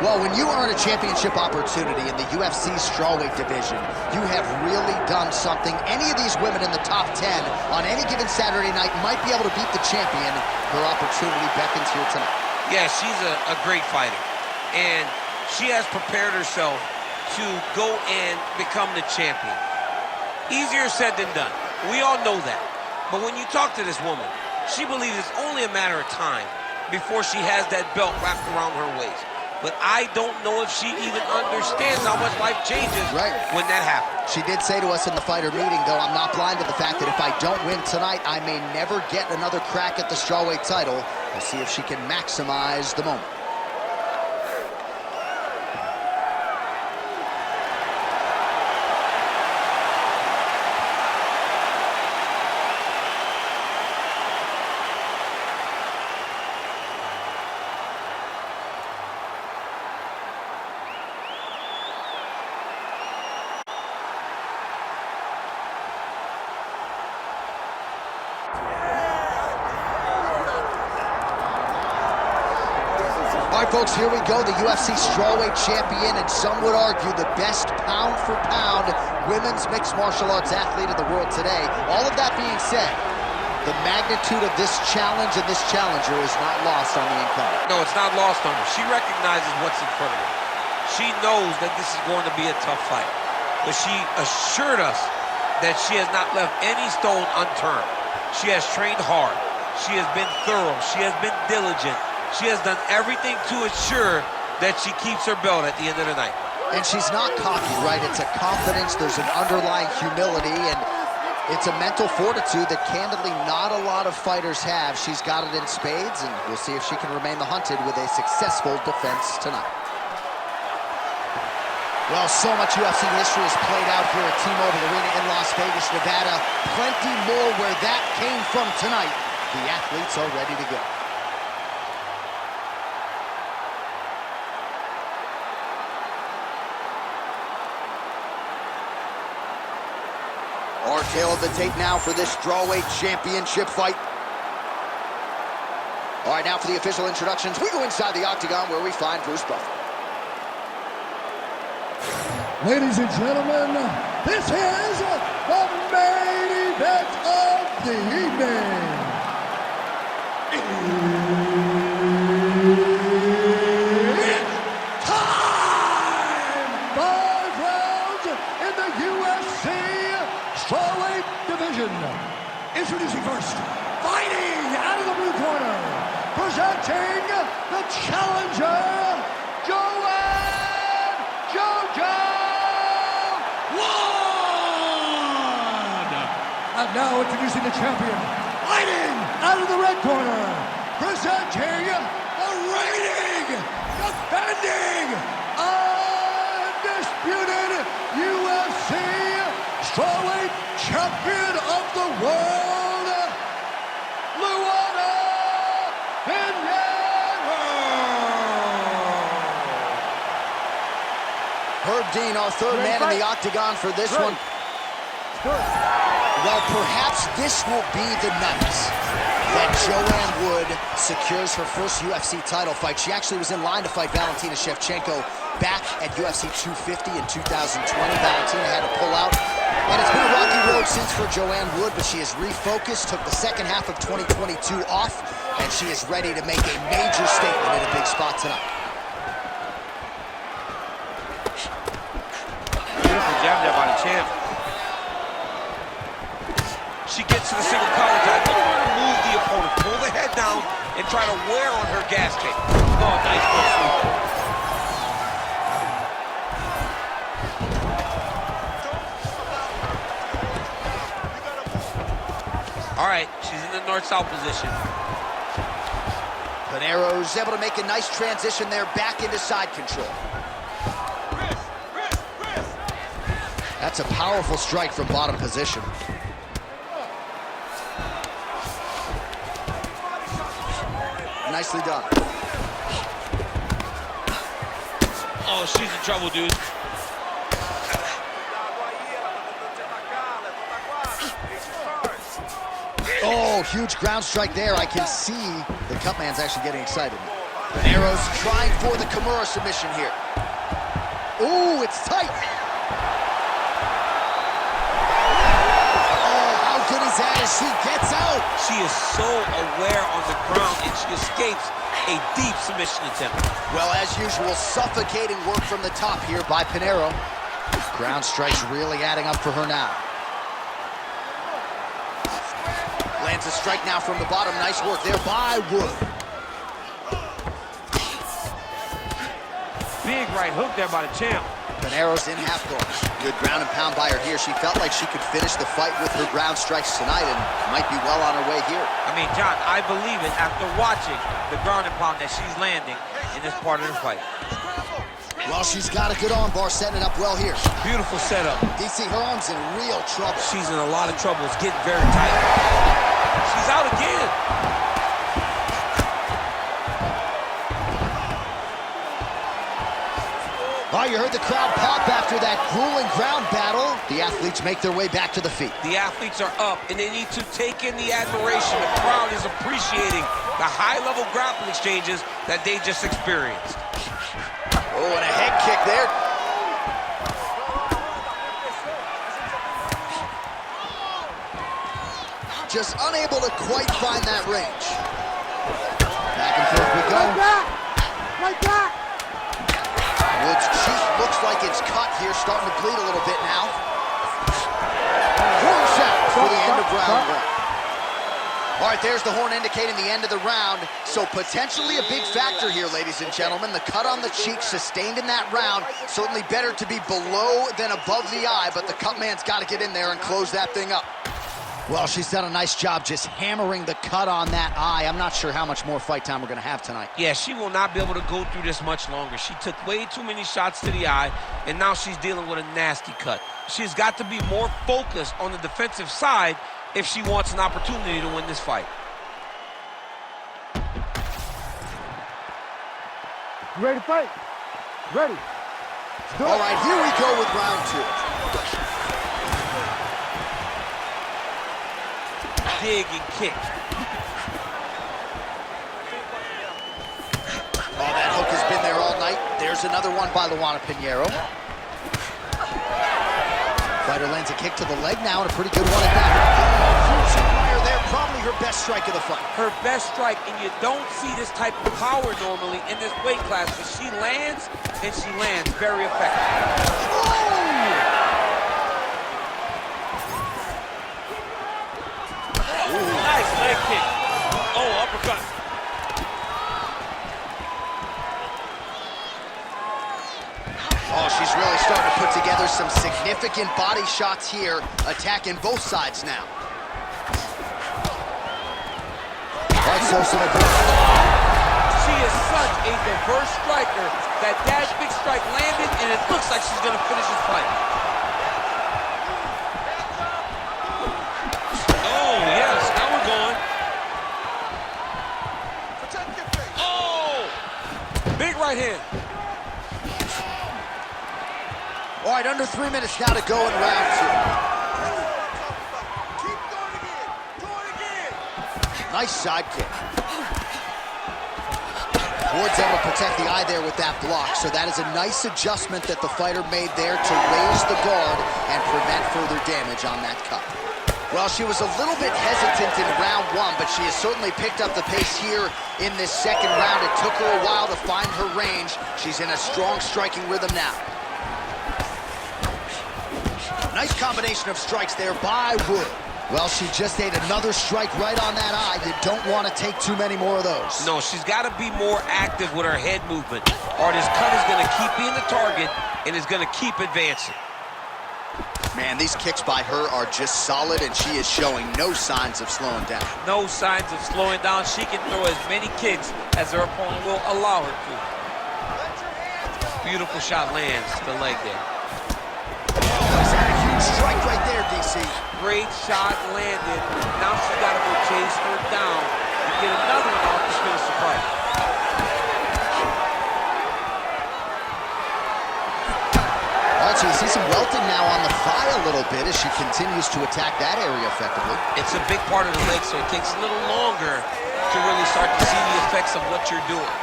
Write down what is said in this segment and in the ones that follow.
Well, when you earn a championship opportunity in the UFC strawweight division, you have really done something. Any of these women in the top 10 on any given Saturday night might be able to beat the champion. Her opportunity beckons here tonight. Yeah, she's a great fighter. And she has prepared herself to go and become the champion. Easier said than done. We all know that. But when you talk to this woman, she believes it's only a matter of time before she has that belt wrapped around her waist. But I don't know if she even understands how much life changes when that happens. She did say to us in the fighter meeting, though, I'm not blind to the fact that if I don't win tonight, I may never get another crack at the strawweight title. We'll see if she can maximize the moment. All right, folks, here we go. The UFC strawweight champion, and some would argue the best pound-for-pound women's mixed martial arts athlete in the world today. All of that being said, the magnitude of this challenge and this challenger is not lost on the incumbent. No, it's not lost on her. She recognizes what's in front of her. She knows that this is going to be a tough fight. But she assured us that she has not left any stone unturned. She has trained hard. She has been thorough. She has been diligent. She has done everything to ensure that she keeps her belt at the end of the night. And she's not cocky, right? It's a confidence, there's an underlying humility, and it's a mental fortitude that candidly not a lot of fighters have. She's got it in spades, and we'll see if she can remain the hunted with a successful defense tonight. Well, so much UFC history has played out here at T-Mobile Arena in Las Vegas, Nevada. Plenty more where that came from tonight. The athletes are ready to go. Our tale of the tape now for this strawweight championship fight. All right, now for the official introductions. We go inside the octagon where we find Bruce Buffer. Ladies and gentlemen, this is the main event of the evening. It's time! 5 rounds in the UFC strawweight division. Introducing first, fighting out of the blue corner, presenting the challenger, Joanne And now introducing the champion, fighting out of the red corner, presenting the reigning, defending, undisputed UFC strawweight champion of the world, Luana Pinheiro. Herb Dean, our third man in the octagon for this one. Well, perhaps this will be the night that Joanne Wood secures her first UFC title fight. She actually was in line to fight Valentina Shevchenko back at UFC 250 in 2020. Valentina had to pull out. And it's been a rocky road since for Joanne Wood, but she has refocused, took the second half of 2022 off, and she is ready to make a major statement in a big spot tonight. Beautiful jab there by the champ. She gets to the single collar tie, looking to move the opponent, pull the head down, and try to wear on her gas tank. Oh, nice foot sweep. All right, she's in the north-south position. Pinheiro's able to make a nice transition there, back into side control. That's a powerful strike from bottom position. Nicely done. Oh, she's in trouble, dude. Oh, huge ground strike there. I can see the cut man's actually getting excited. Pinheiro's trying for the Kimura submission here. Ooh, it's tight. Oh, how good is that as she gets out? She is so aware on the ground, and she escapes a deep submission attempt. Well, as usual, suffocating work from the top here by Pinheiro. Ground strikes really adding up for her now. Lands a strike now from the bottom. Nice work there by Wood. Big right hook there by the champ. Pinheiro's in half guard. Good ground and pound by her here. She felt like she could finish the fight with her ground strikes tonight and might be well on her way here. I mean, John, I believe it after watching the ground and pound that she's landing in this part of the fight. Well, she's got a good arm bar setting it up well here. Beautiful setup. DC, her arm's in real trouble. She's in a lot of trouble. It's getting very tight. She's out again. Oh, you heard the crowd pop after that grueling ground battle. The athletes make their way back to the feet. The athletes are up, and they need to take in the admiration. The crowd is appreciating the high-level grappling exchanges that they just experienced. Oh, and a head kick there. Just unable to quite find that range. Back and forth we go. Like that! Like that! Wood's cheek looks like it's cut here, starting to bleed a little bit now. Horn sound for the end of round one. All right, there's the horn indicating the end of the round. So potentially a big factor here, ladies and gentlemen. The cut on the cheek sustained in that round. Certainly better to be below than above the eye, but the cut man's got to get in there and close that thing up. Well, she's done a nice job just hammering the cut on that eye. I'm not sure how much more fight time we're going to have tonight. Yeah, she will not be able to go through this much longer. She took way too many shots to the eye, and now she's dealing with a nasty cut. She's got to be more focused on the defensive side if she wants an opportunity to win this fight. You ready to fight? Ready. All right, here we go with round two. Dig and kick. Oh, that hook has been there all night. There's another one by Luana Pinheiro. Fighter lands a kick to the leg now, and a pretty good one at that. Huge fire there, probably her best strike of the fight. Her best strike, and you don't see this type of power normally in this weight class, but she lands, and she lands very effective. Nice leg kick. Oh, uppercut. Oh, she's really starting to put together some significant body shots here, attacking both sides now. All right, so She is such a diverse striker that big strike landed, and it looks like she's going to finish this fight. Oh, yes, now we're going. Oh! Big right hand. all right, under 3 minutes now to go in round two. Nice side kick. Ward's able to protect the eye there with that block, so that is a nice adjustment that the fighter made there to raise the guard and prevent further damage on that cut. Well, she was a little bit hesitant in round one, but she has certainly picked up the pace here in this second round. It took her a while to find her range. She's in a strong striking rhythm now. Nice combination of strikes there by Wood. Well, she just ate another strike right on that eye. You don't want to take too many more of those. No, she's got to be more active with her head movement, or this cut is going to keep being the target and is going to keep advancing. Man, these kicks by her are just solid, and she is showing no signs of slowing down. No signs of slowing down. She can throw as many kicks as her opponent will allow her to. Beautiful shot lands to the leg there. Strike right there, DC. Great shot landed. Now she's got to go chase her down and get another one off to finish the fight. All right, so you see some welting now on the thigh a little bit as she continues to attack that area effectively. It's a big part of the leg, so it takes a little longer to really start to see the effects of what you're doing.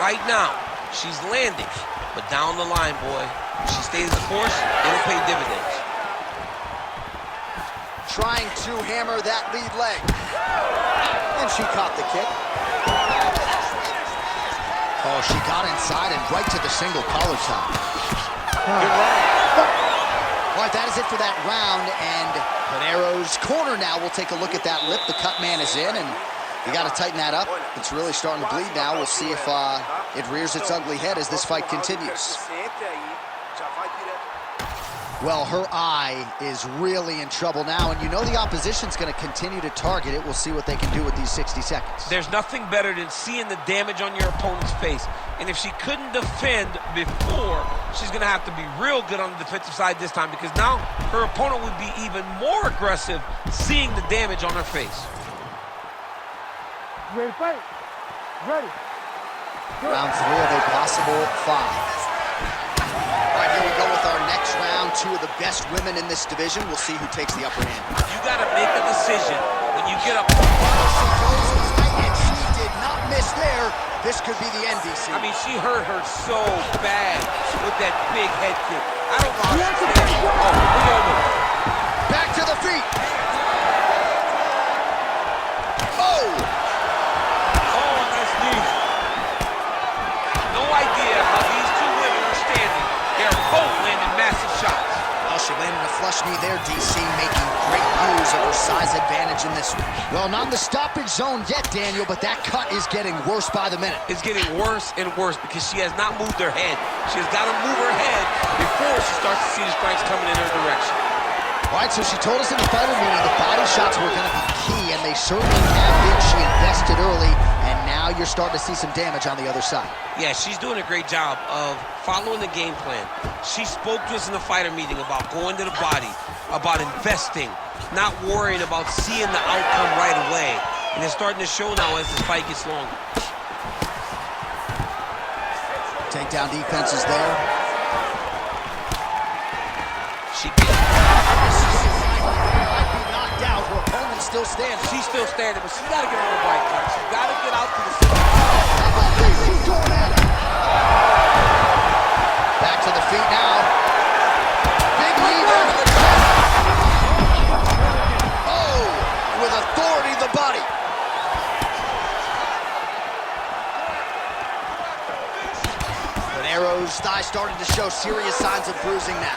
Right now, she's landing. But down the line, boy, if she stays the course, it'll pay dividends. Trying to hammer that lead leg. And she caught the kick. Oh, she got inside and right to the single collar tie. Good round. All right, that is it for that round. And Pinheiro's corner now. We'll take a look at that lip. The cut man is in, and you got to tighten that up. It's really starting to bleed now. We'll see if it rears its ugly head as this fight continues. Well, her eye is really in trouble now, and you know the opposition's going to continue to target it. We'll see what they can do with these 60 seconds. There's nothing better than seeing the damage on your opponent's face. And if she couldn't defend before, she's going to have to be real good on the defensive side this time, because now her opponent would be even more aggressive seeing the damage on her face. Ready to fight? Ready. Round 3 of a possible 5. All right, here we go with our next round. 2 of the best women in this division. We'll see who takes the upper hand. You got to make a decision when you get up. And she did not miss there. This could be the end, DC. I mean, she hurt her so bad with that big head kick. I don't know how to stand. Oh, look at her. Back to the feet. Oh! Oh, nice knee. No idea how these 2 women are standing. They're both landing massive shots. Well, she landed a flush knee there, DC, making great use of her size advantage in this one. Well, not in the stoppage zone yet, Daniel, but that cut is getting worse by the minute. It's getting worse and worse because she has not moved her head. She has got to move her head before she starts to see the strikes coming in her direction. All right, so she told us in the fighter meeting the body shots were going to be key, and they certainly have been. She invested early, and now you're starting to see some damage on the other side. Yeah, she's doing a great job of following the game plan. She spoke to us in the fighter meeting about going to the body, about investing, not worrying about seeing the outcome right away. And it's starting to show now as this fight gets longer. Takedown defense is there. She did. Knocked out. Her opponent still standing. She's still standing, but she's got to get on the right track. She's got to get out to the center. She's going at it. Back to the feet now. Big knee there to the chest. Oh, with authority to the body. Pinheiro's thigh starting to show serious signs of bruising now.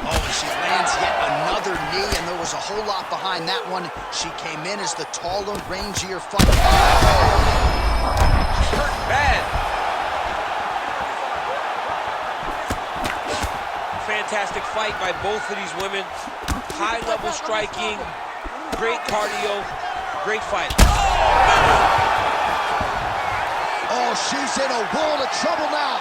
Oh, and she lands yet another knee, and there was a whole lot behind that one. She came in as the taller, rangier fighter. Oh! She's hurt bad. Fantastic fight by both of these women. High-level striking, great cardio, great fight. Oh, she's in a world of trouble now.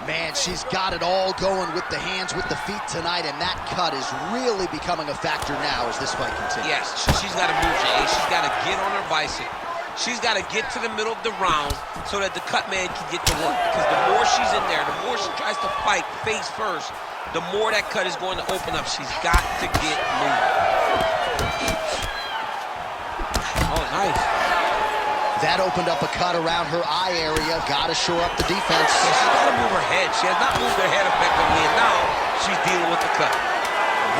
Man, she's got it all going with the hands, with the feet tonight, and that cut is really becoming a factor now as this fight continues. Yes, she's got to move, Jay. She's got to get on her bicycle. She's got to get to the middle of the round so that the cut man can get to work. Because the more she's in there, the more she tries to fight face first, the more that cut is going to open up. She's got to get moving. Oh, nice. That opened up a cut around her eye area. Got to shore up the defense. Yeah, she's got to move her head. She has not moved her head effectively, and now she's dealing with the cut.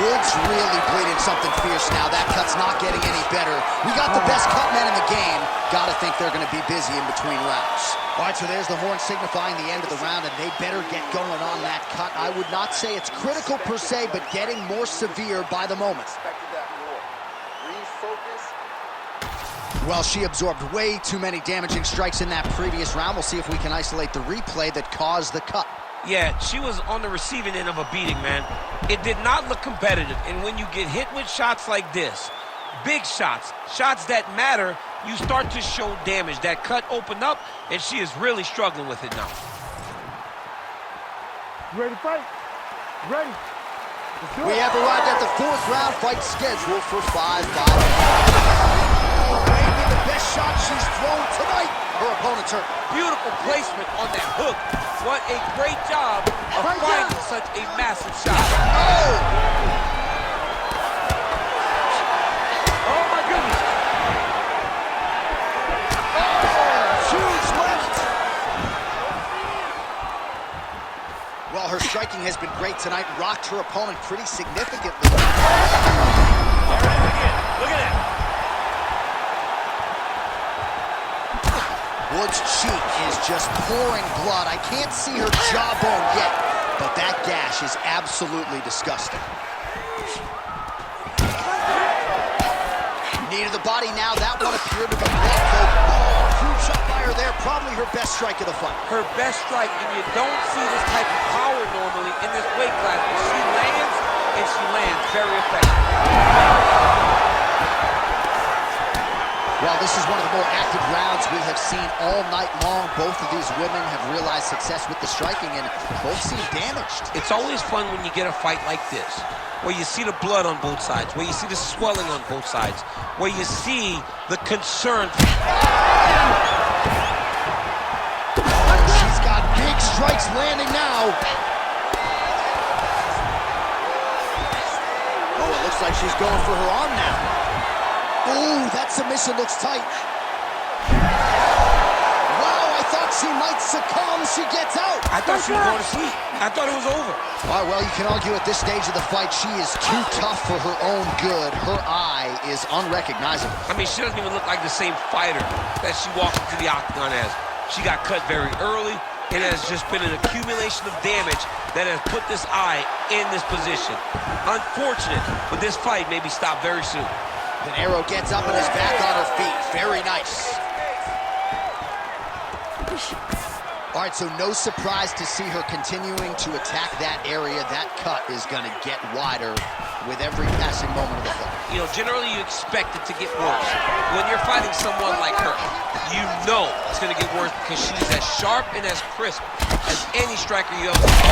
Wood's really bleeding something fierce now. That cut's not getting any better. We got the best cut men in the game. Got to think they're going to be busy in between rounds. All right, so there's the horn signifying the end of the round, and they better get going on that cut. I would not say it's critical per se, but getting more severe by the moment. Well, she absorbed way too many damaging strikes in that previous round. We'll see if we can isolate the replay that caused the cut. Yeah, she was on the receiving end of a beating, man. It did not look competitive. And when you get hit with shots like this, big shots, shots that matter, you start to show damage. That cut opened up, and she is really struggling with it now. Ready to fight? Ready. We have arrived at the 4th round fight scheduled for 5-5. Maybe the best shot she's thrown tonight. Her opponent's hurt. Beautiful placement on that hook. What a great job of finding such a massive shot. Oh! Oh, my goodness. has been great tonight, rocked her opponent pretty significantly. There it is again. Look at it. Wood's cheek is just pouring blood. I can't see her jawbone yet, but that gash is absolutely disgusting. Knee to the body now. That one appeared to be blocked, though. Oh, huge shot by her there. Probably her best strike of the fight. Her best strike, and you don't see this type of power normally in this weight class. But she lands, and she lands very effective. Well, this is one of the more active rounds we have seen all night long. Both of these women have realized success with the striking, and both seem damaged. It's always fun when you get a fight like this, where you see the blood on both sides, where you see the swelling on both sides, where you see the concern. She's got big strikes landing now. Oh, it looks like she's going for her arm now. Ooh, that submission looks tight. Wow, I thought she might succumb. She gets out. I thought she was going to sleep. I thought it was over. All right, well, you can argue at this stage of the fight, she is too tough for her own good. Her eye is unrecognizable. I mean, she doesn't even look like the same fighter that she walked into the octagon as. She got cut very early. It has just been an accumulation of damage that has put this eye in this position. Unfortunate, but this fight may be stopped very soon. Pinheiro gets up and is back on her feet. Very nice. All right, so no surprise to see her continuing to attack that area. That cut is going to get wider with every passing moment of the fight. You know, generally you expect it to get worse. When you're fighting someone like her, you know it's going to get worse because she's as sharp and as crisp as any striker you ever see.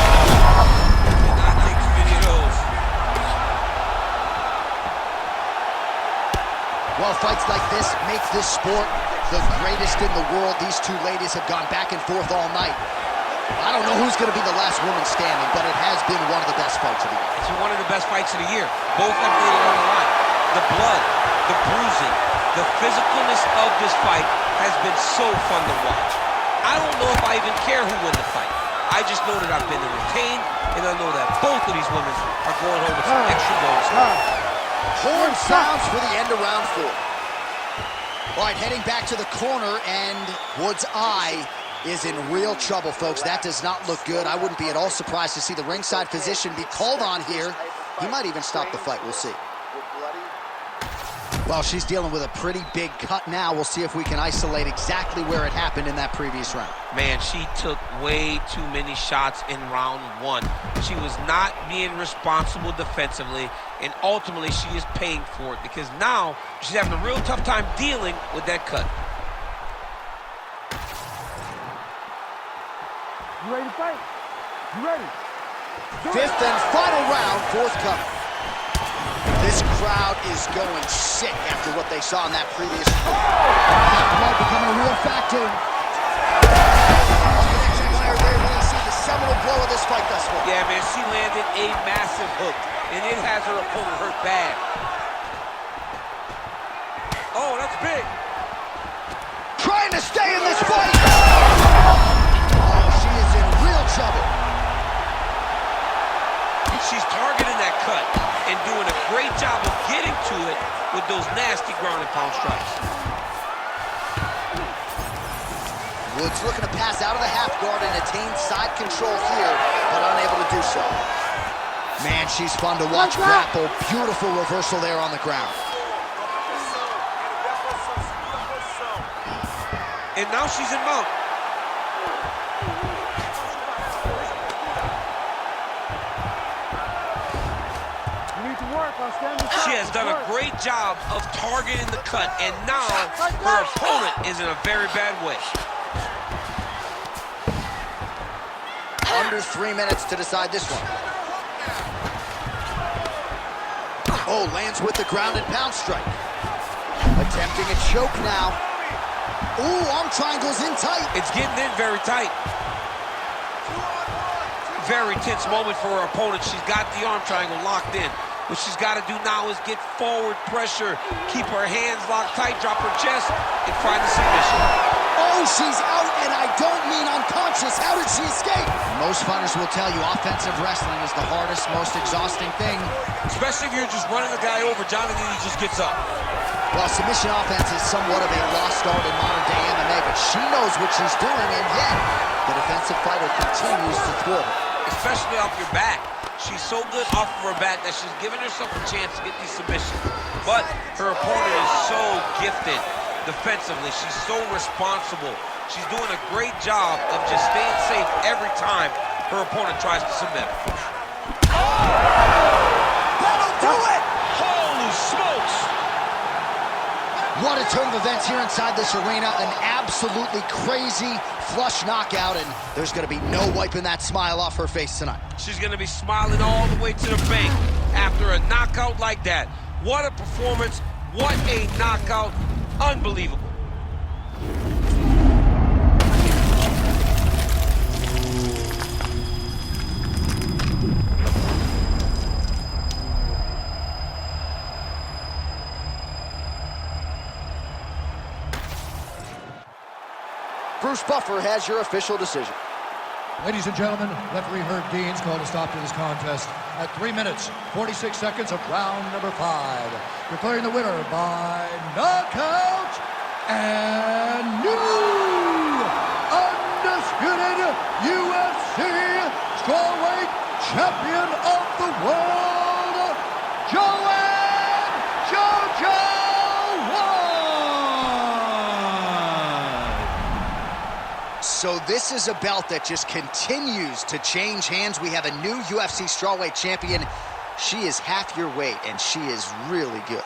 I take videos. Well, fights like this make this sport the greatest in the world. These two ladies have gone back and forth all night. I don't know who's going to be the last woman standing, but it has been one of the best fights of the year. It's one of the best fights of the year. Both have made it on the line. The blood, the bruising, the physicalness of this fight has been so fun to watch. I don't know if I even care who wins the fight. I just know that I've been entertained, and I know that both of these women are going home with some extra bonus. Horn sounds for the end of round 4. All right, heading back to the corner, and Wood's eye is in real trouble, folks. That does not look good. I wouldn't be at all surprised to see the ringside physician be called on here. He might even stop the fight. We'll see. Well, she's dealing with a pretty big cut now. We'll see if we can isolate exactly where it happened in that previous round. Man, she took way too many shots in round 1. She was not being responsible defensively, and ultimately she is paying for it because now she's having a real tough time dealing with that cut. You ready to fight? You ready? Fifth and final round, forthcoming. This crowd is going sick after what they saw in that previous round. That blood becoming a real factor. There, really see the seminal blow of this fight thus far. Yeah, man, she landed a massive hook, and it has her opponent hurt bad. Oh, that's big. Trying to stay in this fight. Oh, she is in real trouble. She's targeting that cut and doing a great job of getting to it with those nasty ground and pound strikes. Woods looking to pass out of the half guard and attain side control here, but unable to do so. Man, she's fun to watch grapple. Beautiful reversal there on the ground. And now she's in mount. She has done a great job of targeting the cut, and now her opponent is in a very bad way. Under 3 minutes to decide this one. Oh, lands with the ground and pound strike. Attempting a choke now. Ooh, arm triangle's in tight. It's getting in very tight. Very tense moment for her opponent. She's got the arm triangle locked in. What she's got to do now is get forward pressure, keep her hands locked tight, drop her chest, and find the submission. Oh, she's out, and I don't mean unconscious. How did she escape? Most fighters will tell you offensive wrestling is the hardest, most exhausting thing. Especially if you're just running a guy over, Jonathan, he just gets up. Well, submission offense is somewhat of a lost art in modern-day MMA, but she knows what she's doing, and yet the defensive fighter continues to thwart her. Especially off your back. She's so good off of her back that she's giving herself a chance to get these submissions. But her opponent is so gifted defensively. She's so responsible. She's doing a great job of just staying safe every time her opponent tries to submit her. That'll do it! Holy smokes! What a turn of events here inside this arena. An absolutely crazy flush knockout, and there's going to be no wiping that smile off her face tonight. She's going to be smiling all the way to the bank after a knockout like that. What a performance. What a knockout. Unbelievable. Bruce Buffer has your official decision. Ladies and gentlemen, referee Herb Dean's called a stop to this contest at 3 minutes, 46 seconds of round number 5. Declaring the winner by knockout and new undisputed UFC strawweight champion of the world, Joanne JoJo. So this is a belt that just continues to change hands. We have a new UFC strawweight champion. She is half your weight, and she is really good.